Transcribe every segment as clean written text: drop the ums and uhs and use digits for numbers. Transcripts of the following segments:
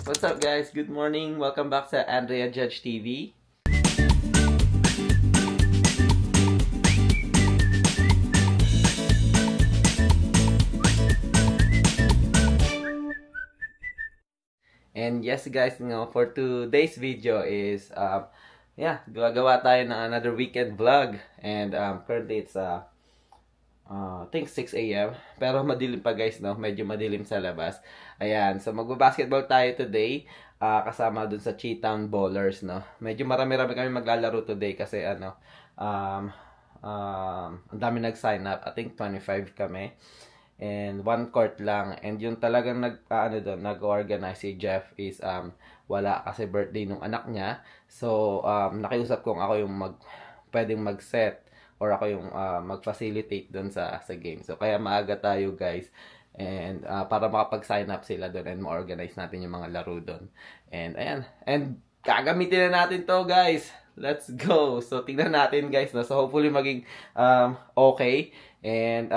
What's up guys? Good morning. Welcome back sa Andrea Judge TV. And yes guys, for today's video is gagawa tayo ng another weekend vlog. And currently it's I think 6 AM. Pero madilim pa guys, no? Medyo madilim sa labas. Ayan, so magbabasketball tayo today. Kasama dun sa Cheetown Ballers, no? Medyo marami-rami kami maglalaro today kasi ang dami nag-sign up. I think 25 kami. And one court lang. And yung talagang nag-organize si Jeff is wala kasi birthday nung anak niya. So nakiusap kong ako yung pwedeng mag-set or ako yung mag-facilitate doon sa game. So kaya maaga tayo guys. And para makapag-sign up sila doon and ma-organize natin yung mga laro doon. And ayan. And gagamitin na natin to guys. Let's go. So tingnan natin guys. No? So hopefully maging okay. And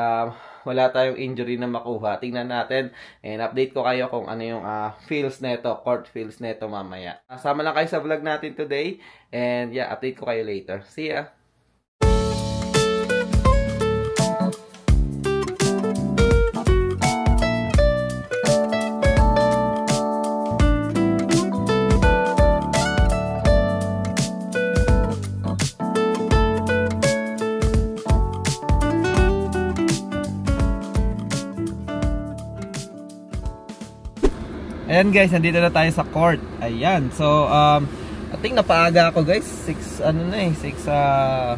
wala tayong injury na makuha. Tingnan natin. And update ko kayo kung ano yung feels neto, court feels neto mamaya. Sama lang kayo sa vlog natin today. And yeah, update ko kayo later. See ya! Ayan guys, nandito na tayo sa court. Ayan. So, I think napaaga ako guys. 6:45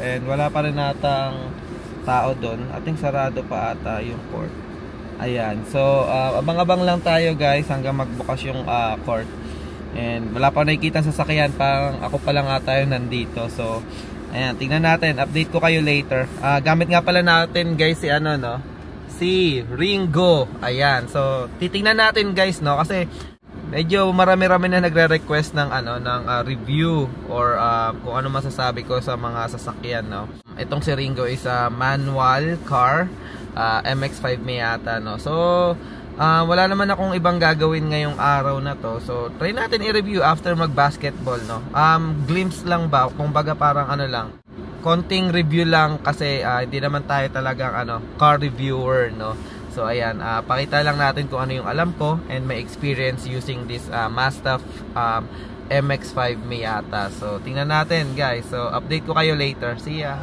and wala pa rin natang tao doon. I think sarado pa ata yung court. Ayan. So, abang-abang lang tayo guys hanggang magbukas yung court. And wala pa nakikita sa sasakyan. Parang ako pa lang ata yung nandito. So, ayan. Tingnan natin. Update ko kayo later. Gamit nga pala natin guys si Ringo. Ayan. So, titingnan natin guys, no? Kasi medyo marami-rami na nagre-request ng review or kung ano masasabi ko sa mga sasakyan, no? Itong si Ringo is a manual car, MX-5 may ata, no? So, wala naman akong ibang gagawin ngayong araw na to. So, try natin i-review after mag-basketball, no? Glimpse lang ba? Kung baga parang lang. Konting review lang kasi hindi naman tayo talagang car reviewer, no. So ayan, pakita lang natin kung ano yung alam ko and my experience using this Mazda MX-5 Miata. So tingnan natin guys. So update ko kayo later. See ya.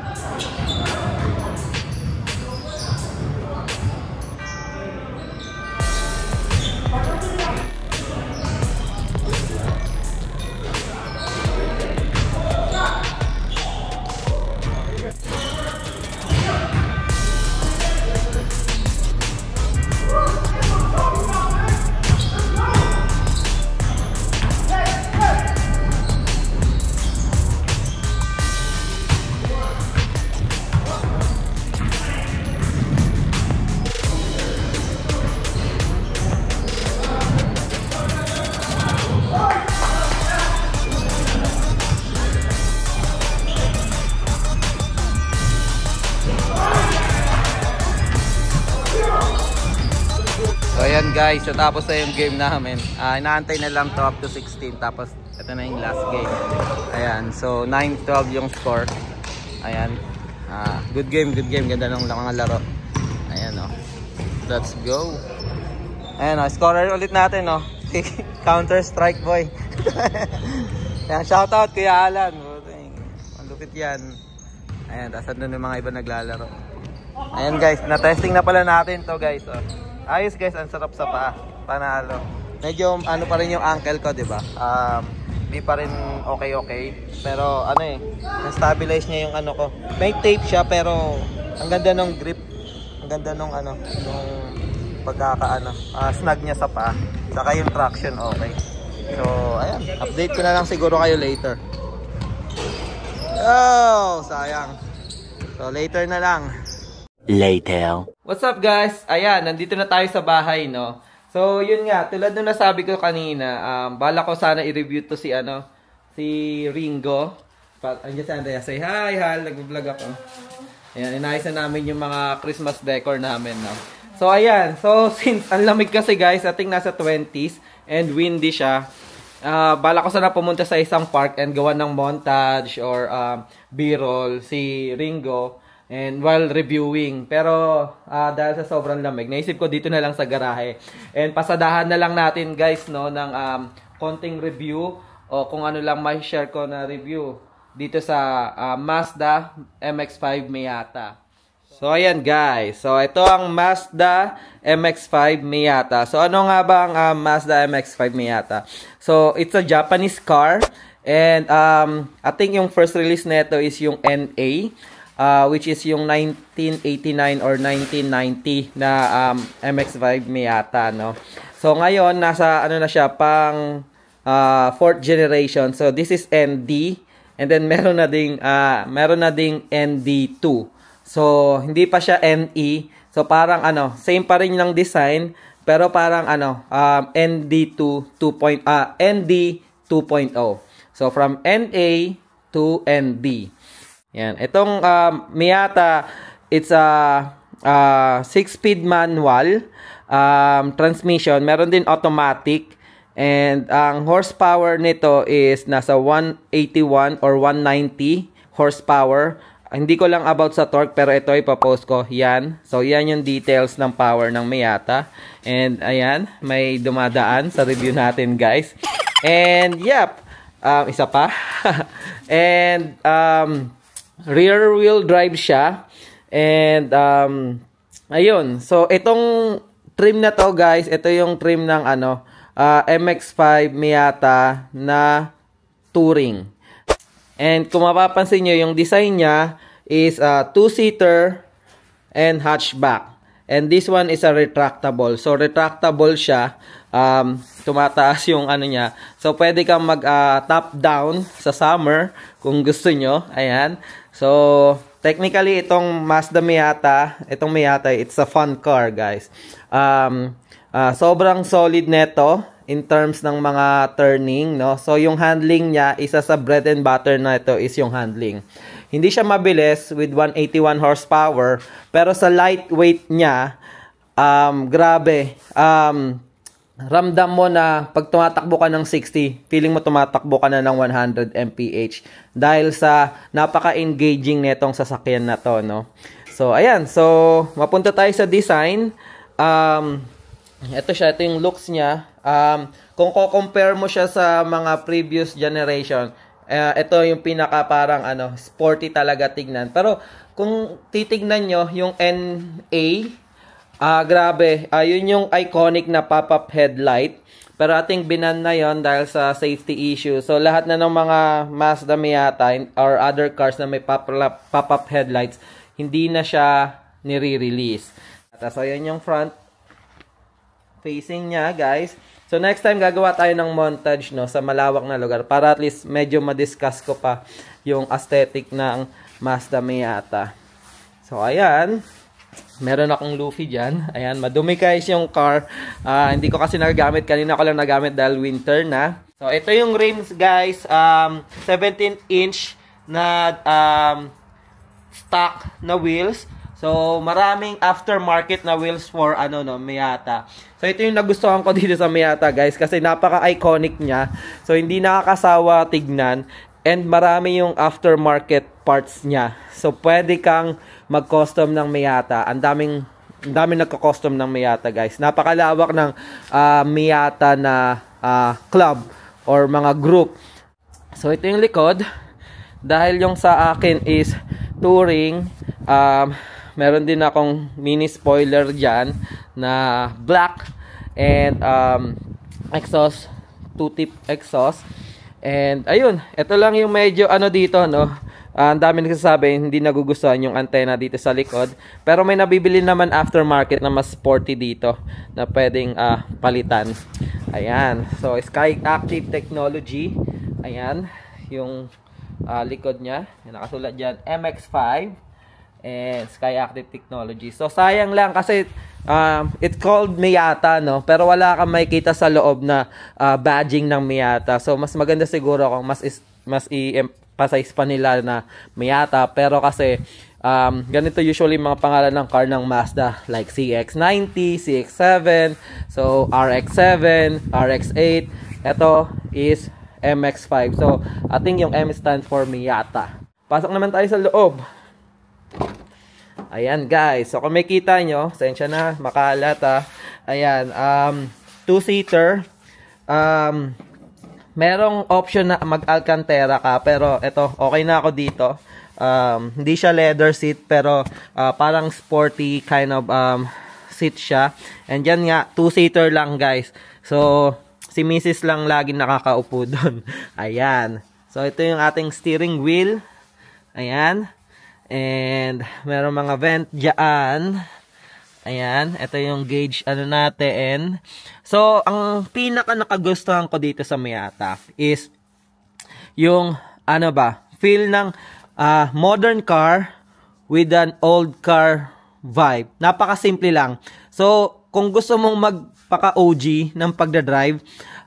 Ayan guys, so tapos na yung game namin. Inaantay na lang to up to 16. Tapos ito na yung last game. Ayan, so 9-12 yung score. Ayan, good game, good game. Ganda ng mga laro. Ayan let's go. Ayan scorer ulit natin Counter Strike boy. Ayan, shoutout Kuya Alan. Malupit yan. Ayan, tapos andun yung mga iba naglalaro. Ayan guys, na-testing na pala natin to guys. Ayos guys, ang sarap sa paa. Panalo. Medyo pa rin yung ankle ko, 'di ba? Di pa rin okay. Pero na-stabilize niya yung ko. May tape siya pero ang ganda ng grip. Ang ganda nung nung snag niya sa paa. Saka yung traction okay. So, ayan, update ko na lang siguro kayo later. Oh, sayang. So, later na lang. Later. What's up guys? Ayan, nandito na tayo sa bahay, no? So, yun nga, tulad nung nasabi ko kanina, bala ko sana i-review to si Ringo. Andiyan si Andrea, say hi, nag-vlog ako. Ayan, inayos na namin yung mga Christmas decor namin, no? So, ayan. So, since ang lamig kasi guys, ating nasa 20s and windy siya, bala ko sana pumunta sa isang park and gawa ng montage or B-roll si Ringo and while reviewing. Pero, dahil sa sobrang lamig, naisip ko dito na lang sa garahe. And pasadahan na lang natin guys, no, ng konting review o kung ano lang may share ko na review dito sa Mazda MX-5 Miata. So, ayan guys. So, ito ang Mazda MX-5 Miata. So, ano nga ba ang Mazda MX-5 Miata? So, it's a Japanese car. And, I think yung first release nito is yung NA. Which is yung 1989 or 1990 na MX-5 Miata, no? So, ngayon, nasa, ano na siya, pang 4th generation. So, this is ND. And then, meron na ding ND2. So, hindi pa siya NE. So, parang same pa rin ng design, pero parang ND 2.0. So, from NA to ND. Yan. Itong Miata, it's a 6-speed manual transmission. Meron din automatic. And ang horsepower nito is nasa 181 or 190 horsepower. Hindi ko lang about sa torque, pero ito ipapost ko. Yan. So, yan yung details ng power ng Miata. And, ayan, may dumadaan sa review natin, guys. And, yep. Isa pa. And, rear wheel drive siya. And, ayun. So, itong trim na to, guys, ito yung trim ng, MX-5 Miata na Touring. And kung mapapansin nyo, yung design niya is a 2-seater and hatchback. And this one is a retractable. So, retractable siya. Tumataas yung niya. So, pwede kang mag-top down sa summer kung gusto nyo. Ayan. So, technically, itong Mazda Miata, it's a fun car, guys. Sobrang solid neto in terms ng mga turning, no? So, yung handling niya, isa sa bread and butter na ito is yung handling. Hindi siya mabilis with 181 horsepower, pero sa lightweight niya, grabe. Ramdam mo na pag tumatakbo ka ng 60, feeling mo tumatakbo ka na ng 100 mph dahil sa napaka-engaging netong sasakyan na to, no? So, ayan. So, mapunta tayo sa design. Ito yung looks niya. Kung ko-compare mo siya sa mga previous generation, ito yung pinaka parang sporty talaga tignan. Pero kung titignan nyo yung NA, grabe, yun yung iconic na pop-up headlight. Pero ating binan na yon dahil sa safety issue. So lahat na ng mga Mazda Miata or other cars na may pop-up headlights, hindi na siya nire-release. So yun yung front facing niya, guys. So, next time, gagawa tayo ng montage, no, sa malawak na lugar para at least medyo ma-discuss ko pa yung aesthetic ng Mazda Miata. So, ayan. Meron akong Luffy dyan. Ayan, madumi guys yung car. Hindi ko kasi nagagamit. Kanina ko lang nagamit dahil winter na. So, ito yung rims, guys. 17-inch na stock na wheels. So, maraming aftermarket na wheels for Miata. So, ito yung nagustuhan ko dito sa Miata, guys, kasi napaka-iconic niya. So, hindi nakakasawa tignan and marami yung aftermarket parts niya. So, pwede kang mag-custom ng Miata. Ang daming nagko-custom ng Miata, guys. Napakalawak ng Miata na club or mga group. So, ito yung likod. Dahil yung sa akin is Touring, meron din akong mini spoiler dyan na black and exhaust, 2-tip exhaust. And ayun, ito lang yung medyo dito, no. Ang dami nagsasabi hindi nagugustuhan yung antena dito sa likod. Pero may nabibili naman aftermarket na mas sporty dito na pwedeng palitan. Ayan. So, Sky Active Technology. Ayan. Yung likod niya. Nakasulat dyan, MX-5. And Sky Active Technology. So, sayang lang kasi it's called Miata, no? Pero wala kang makikita sa loob na badging ng Miata. So, mas maganda siguro kung mas i-emphasize pa nila na Miata. Pero kasi Ganito usually mga pangalan ng car ng Mazda, like CX-90, CX-7, so RX-7, RX-8. Ito is MX-5. So I think yung M stands for Miata. Pasok naman tayo sa loob. Ayan guys, so kung makita nyo, sensya na, makalat ayan, 2-seater. Merong option na mag-Alcantara ka, pero ito, okay na ako dito. Hindi siya leather seat, pero parang sporty kind of seat siya. And yan nga, 2-seater lang guys. So, si Mrs. lang lagi nakakaupo doon. Ayan. So, ito yung ating steering wheel. Ayan. And, meron mga vent dyan. Ayan, ito yung gauge natin. So, ang pinaka nakagustuhan ko dito sa Miata is yung feel ng modern car with an old car vibe. Napakasimple lang. So, kung gusto mong magpaka-OG ng pagdadrive,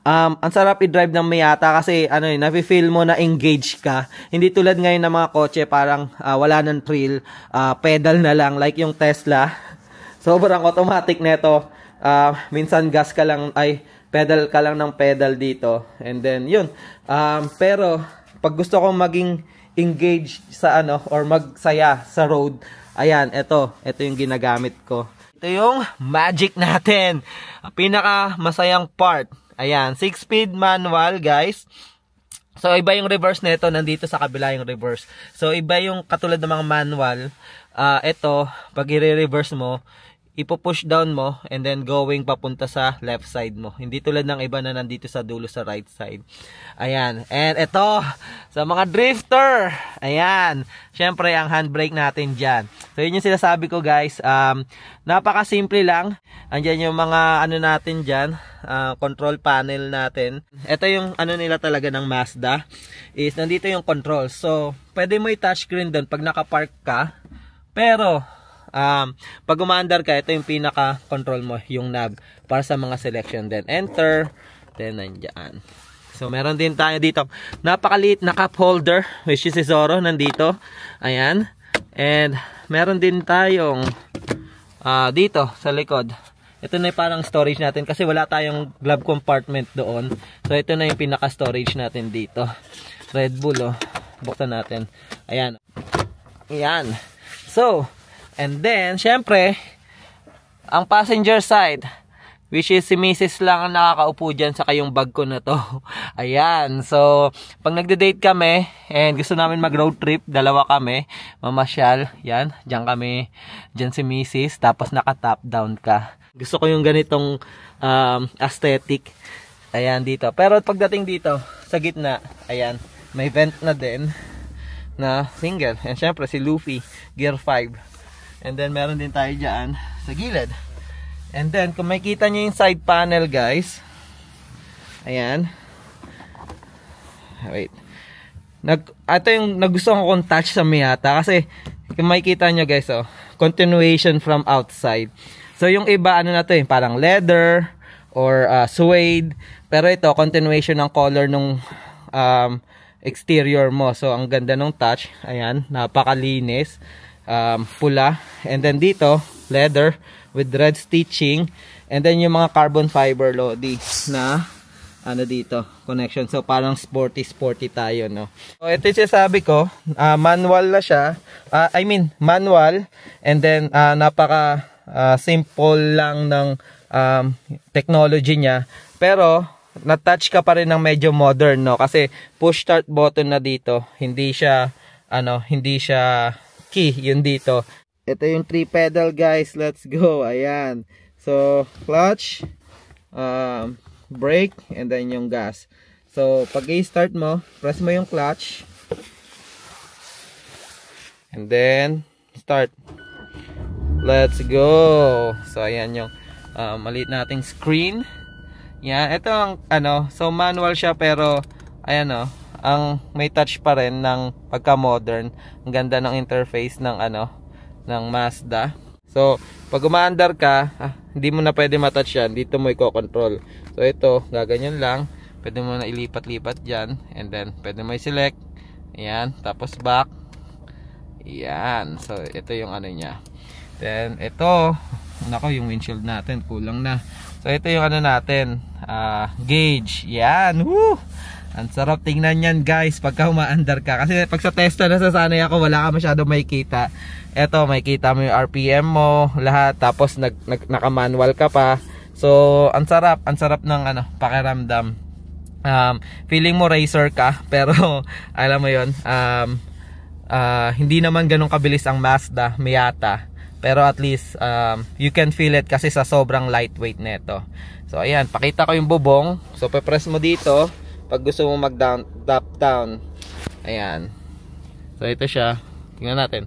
ang sarap i-drive ng Miata kasi nafe-feel mo na engaged ka. Hindi tulad ngayon ng mga kotse parang wala ng thrill, pedal na lang like yung Tesla. Sobrang automatic neto. Minsan gas ka lang, pedal ka lang ng pedal dito. And then, yun. Pero, pag gusto kong maging engaged sa or magsaya sa road, ayan, ito yung ginagamit ko. Ito yung magic natin. Pinaka masayang part. Ayan, 6-speed manual, guys. So, iba yung reverse nito. Nandito sa kabila yung reverse. So, iba yung katulad ng mga manual. Ito, pag i-reverse mo, ipo-push down mo and then going papunta sa left side mo. Hindi tulad ng iba na nandito sa dulo sa right side. Ayan. And ito, sa mga drifter. Ayan. Syempre, ang handbrake natin dyan. So, yun yung sinasabi ko guys. Napaka-simple lang. Andyan yung mga natin dyan. Control panel natin. Ito yung nila talaga ng Mazda. Is nandito yung control. So, pwede mo i-touchscreen doon pag nakapark ka. Pero, pag umaandar ka, ito yung pinaka-control mo, yung knob, para sa mga selection. Then, enter. Then, nandyan. So, meron din tayo dito. Napakaliit na cup holder, which is si Zoro, nandito. Ayan. And, meron din tayong dito, sa likod. Ito na yung parang storage natin kasi wala tayong glove compartment doon. So, ito na yung pinaka-storage natin dito. Red Bull, buksan natin. Ayan. Ayan. So, and then, syempre, ang passenger side, which is si Mrs. lang ang nakakaupo dyan sa kayong bag ko na to. Ayan. So, pag nagde-date kami, and gusto namin mag-road trip, dalawa kami, mamasyal, yan, dyan si Mrs. Tapos naka-top down ka. Gusto ko yung ganitong aesthetic. Ayan, dito. Pero pagdating dito, sa gitna, ayan, may vent na din, na single. And syempre, si Luffy, Gear 5. And then, meron din tayo dyan sa gilid. And then, kung makita nyo yung side panel, guys. Ayan. Wait. Ito yung nagustuhan kong touch sa Miata. Kasi, kung makikita nyo, guys, continuation from outside. So, yung iba, parang leather or suede. Pero ito, continuation ng color nung exterior mo. So, ang ganda ng touch. Ayan, napakalinis. Pula, and then dito leather with red stitching, and then yung mga carbon fiber lodi na dito connection. So parang sporty tayo, no? So ito yung sabi ko, manual na siya. Manual, and then napaka simple lang ng technology niya, pero na-touch ka pa rin ng medyo modern, no? Kasi push start button na dito, hindi siya key, yun dito. Ito yung 3 pedal, guys. Let's go. Ayan. So, clutch, brake, and then yung gas. So, pag i-start mo, press mo yung clutch. And then, start. Let's go. So, ayan yung maliit nating screen. Yan. Ito ang, so manual siya pero, ayan ang may touch pa rin ng pagka-modern. Ang ganda ng interface ng ng Mazda. So, pag umaandar ka, hindi mo na pwede matouch yan. Dito mo i-control. So, ito, gaganyan lang. Pwede mo na ilipat-lipat dyan. And then, pwede mo i-select. Ayan. Tapos back. Yan. So, ito yung ano niya. Then, ito. Nako, yung windshield natin. Kulang na. So, ito yung ano natin. Gauge. Yan. Woo! Ang sarap tingnan yan, guys. Pagka umaandar ka. Kasi pag sa Tesla nasasanay ako, wala ka masyado makikita. Ito, makikita mo yung RPM mo. Lahat. Tapos, naka-manual ka pa. So, ang sarap. Ang sarap ng ano, pakiramdam. Feeling mo racer ka. Pero, alam mo yun. Hindi naman ganun kabilis ang Mazda Miata, pero at least you can feel it kasi sa sobrang lightweight nito. So ayan, pakita ko yung bubong. So pe-press mo dito pag gusto mo mag-down, drop down. Ayan. So ito siya. Tingnan natin.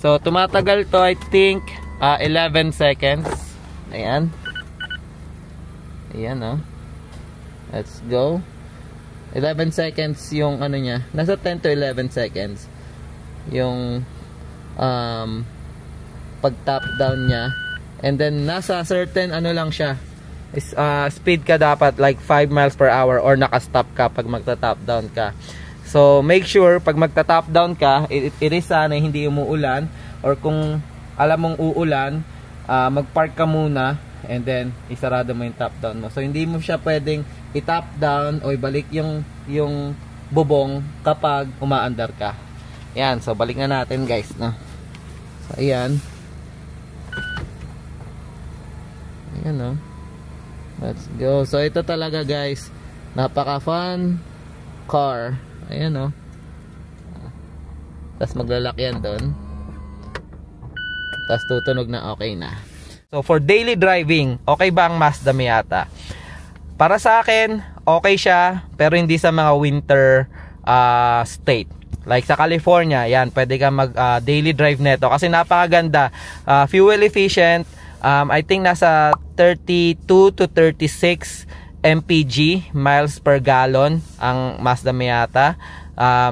So tumatagal to, I think 11 seconds. Ayan. Ayan, oh. Let's go. 11 seconds yung ano niya. Nasa 10 to 11 seconds yung pag top down niya. And then nasa certain ano lang siya. Speed ka dapat like 5 miles per hour or naka-stop ka pag magta-top down ka. So make sure pag magta-top down ka, it is sana hindi umuulan, or kung alam mong uulan, mag-park ka muna and then isarado mo yung top down mo. So hindi mo siya pwedeng i-top down o ibalik yung bubong kapag umaandar ka. Ayan, so balik na natin, guys, no? So ayan. Ayan, no? Let's go. So ito talaga, guys, napaka fun car. Ayan, no? Tapos maglalak yan doon. Tapos tutunog na okay na. So for daily driving, okay ba ang Mazda Miata? Para sa akin, okay siya, pero hindi sa mga winter state. Like sa California, yan, pwede ka mag daily drive neto kasi napakaganda. Fuel efficient, I think nasa 32 to 36 mpg, miles per gallon, ang Mazda Miata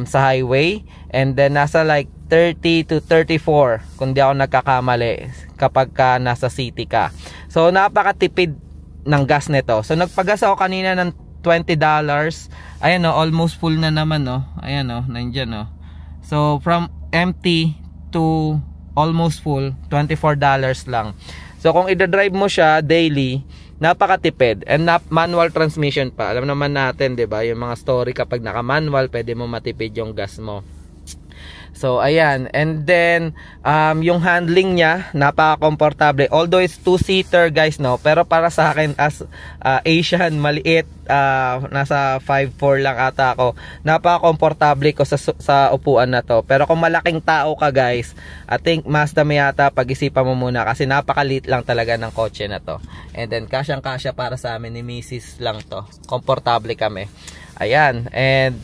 sa highway. And then nasa like 30 to 34, kung di ako nagkakamali, kapag ka nasa city ka. So napakatipid ng gas nito. So nagpagas ako kanina ng $20. Ayan, no, almost full na naman, no. Ayan, no, nandiyan, no. So from empty to almost full, $24 lang. So kung i-drive mo siya daily, napakatipid, and manual transmission pa. Alam naman natin, 'di ba, yung mga story kapag naka-manual, pwede mo matipid yung gas mo. So ayan, and then yung handling niya napaka-komportable. Although it's two-seater, guys, no, pero para sa akin as Asian, maliit, nasa 5'4" lang ata ako, napaka-komportable ko sa upuan na to. Pero kung malaking tao ka, guys, I think Mazda Miata, pag-isipan mo muna kasi napakaliit lang talaga ng kotse na to. And then kasyang-kasya para sa amin ni Mrs. lang to. Komportable kami. Ayan, and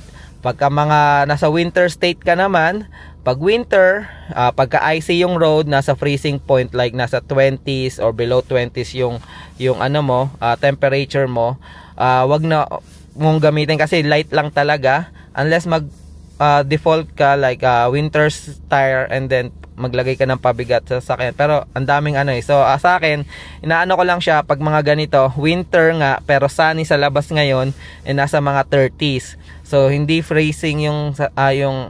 pagka mga nasa winter state ka naman, pag winter, pagka icy yung road, nasa freezing point, like nasa 20s or below 20s yung ano mo, temperature mo, wag na mong gamitin kasi light lang talaga unless mag default ka like winter's tire and then maglagay ka ng pabigat sa sasakyan. Pero ang daming ano eh. So sa akin, inaano ko lang siya pag mga ganito, winter nga pero sunny sa labas ngayon, nasa mga 30s. So hindi freezing yung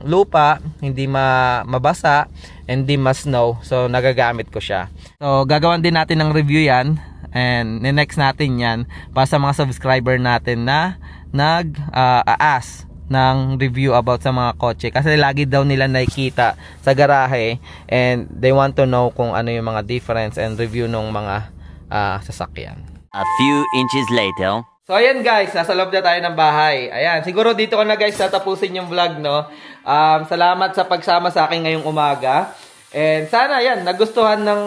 lupa, hindi mabasa, hindi ma-snow. So nagagamit ko siya. So gagawin din natin ng review yan, and next natin yan para sa mga subscriber natin na nag-ask ng review about sa mga kotse kasi lagi daw nila nakikita sa garahe and they want to know kung ano yung mga difference and review ng mga sasakyan. A few inches later. So ayan, guys, nasa loob na tayo ng bahay. Ayan, siguro dito ko na, guys, tatapusin yung vlog, no. Salamat sa pagsama sa akin ngayong umaga. And sana ayan, nagustuhan ng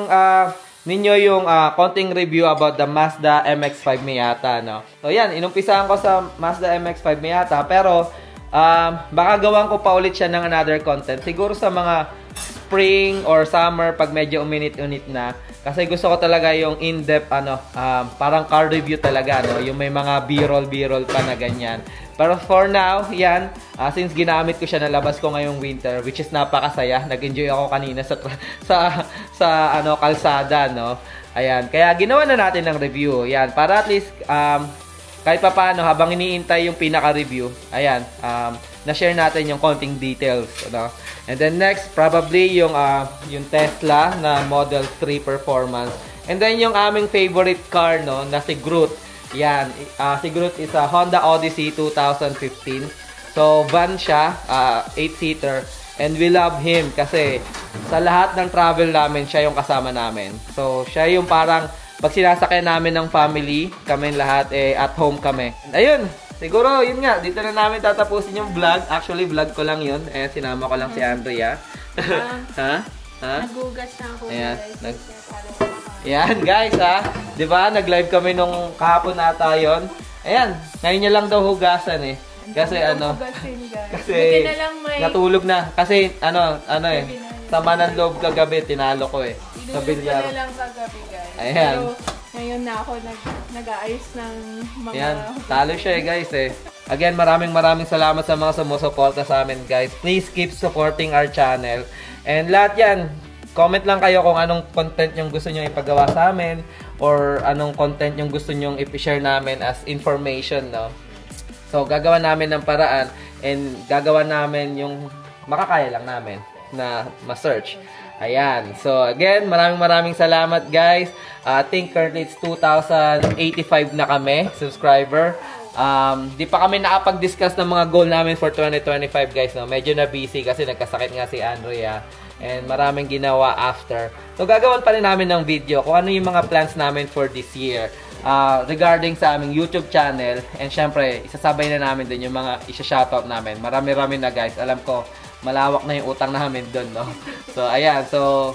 ninyo yung konting review about the Mazda MX-5 Miata, no. So ayan, inumpisahan ko sa Mazda MX-5 Miata, pero baka gawan ko pa ulit siya ng another content. Siguro sa mga spring or summer pag medyo uminit-unit na. Kasi gusto ko talaga yung in-depth parang car review talaga, no? Yung may mga b-roll pa na ganyan. Pero for now, yan, since ginamit ko siya, nalabas ko ngayong winter, which is napakasaya. Nag-enjoy ako kanina sa kalsada, no? Ayan, kaya ginawa na natin ng review. Yan, para at least kahit pa paano, habang iniintay yung pinaka-review, ayan, na-share natin yung konting details, ano. And then next, probably yung Tesla na Model 3 Performance. And then yung aming favorite car, no, na si Groot. Yan, si Groot is a Honda Odyssey 2015. So, van siya, 8-seater. And we love him kasi sa lahat ng travel namin, siya yung kasama namin. So, siya yung parang pag sinasakay namin ng family, kami lahat, at home kami. Ayun, siguro, yun nga, dito na namin tatapusin yung vlog. Actually, vlog ko lang yun. Sinama ko lang si Andrea. Ha? Nagugas na ako. Ayan. Ayan, guys, ha? Diba, nag-live kami nung kahapon nata yun. Ayan, ngayon niya lang daw hugasan, eh. Kasi kasi natulog na. Kasi, sama ng loob kagabi, tinalo ko, eh. Sa bilyar. Lang kagabi, guys. Ayan. Pero, ngayon na ako nag-aayos ng mga... Ayan, talo siya guys Again, maraming salamat sa mga sumusuporta sa amin guys. Please keep supporting our channel. And lahat yan, comment lang kayo kung anong content yung gusto nyo ipagawa sa amin or anong content yung gusto nyo i-share namin as information, no? So, gagawa namin ng paraan and gagawa namin yung makakaya lang namin na ma-search. Ayan. So, again, maraming salamat, guys. I think currently it's 2,085 na kami, subscriber. Di pa kami nakapag-discuss ng mga goal namin for 2025, guys. No? Medyo na busy kasi nagkasakit nga si Andrea. And maraming ginawa after. So, gagawan pa rin namin ng video kung ano yung mga plans namin for this year. Regarding sa aming YouTube channel. And syempre, isasabay na namin din yung mga isa-shoutout namin. Marami-rami na, guys. Alam ko, malawak na yung utang namin doon, no? So, ayan. So,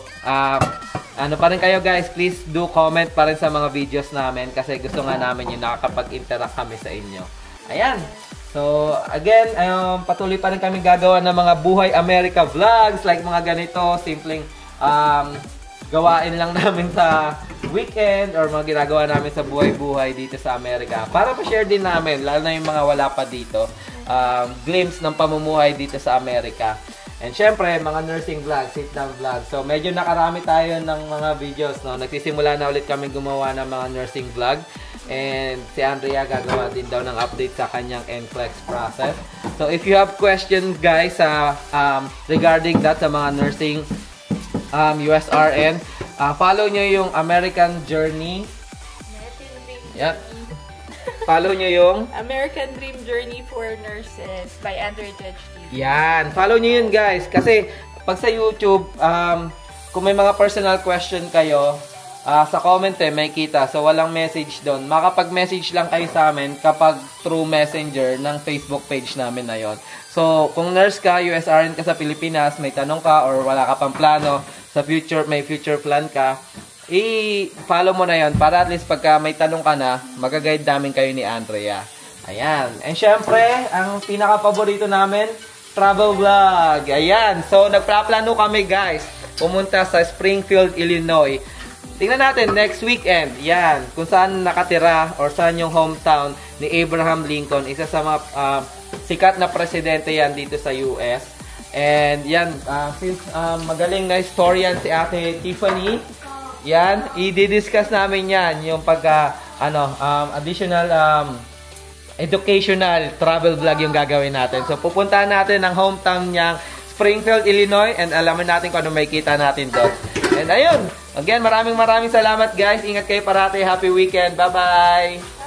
ano pa rin kayo, guys, please do comment pa rin sa mga videos namin kasi gusto nga namin yung nakakapag-interact kami sa inyo. Ayan. So, again, patuloy pa rin kami gagawa ng mga Buhay America vlogs like mga ganito, simpleng gawain lang namin sa weekend or mga ginagawa namin sa buhay-buhay dito sa Amerika. Para pa-share din namin, lalo na yung mga wala pa dito, glimpse ng pamumuhay dito sa Amerika. And syempre, mga nursing vlog, sit-down vlog. So, medyo nakarami tayo ng mga videos, no? Nagsisimula na ulit kami gumawa ng mga nursing vlog. And si Andrea gagawa din daw ng update sa kanyang NCLEX process. So, if you have questions, guys, regarding that sa mga nursing USRN, follow nyo yung American Journey. Yep. Follow nyo yung American Dream Journey for Nurses by Andrea Judge TV. Yan. Follow nyo yun, guys. Kasi pag sa YouTube, kung may mga personal question kayo, sa comment may kita. So, walang message doon. Makapag-message lang kayo sa amin kapag through Messenger ng Facebook page namin na yon. So, kung nurse ka, USRN ka sa Pilipinas, may tanong ka or wala ka pang plano, sa future, may future plan ka, i-follow mo na yon para at least pagka may tanong ka na, magaguide namin kayo ni Andrea. Ayan. And syempre, ang pinaka-paborito namin, travel vlog. Ayan. So, nagplaplano kami, guys, pumunta sa Springfield, Illinois. Tingnan natin, next weekend, yan, kung saan nakatira or saan yung hometown ni Abraham Lincoln. Isa sa mga sikat na presidente yan dito sa US. And yan, since magaling na historian si Ate Tiffany, yan, i-discuss namin yan, yung pagka, additional educational travel vlog yung gagawin natin. So, pupuntahan natin ang hometown niyang Springfield, Illinois, and alamin natin kung ano may kita natin doon. And ayun, again, maraming salamat, guys. Ingat kayo parati. Happy weekend. Bye-bye!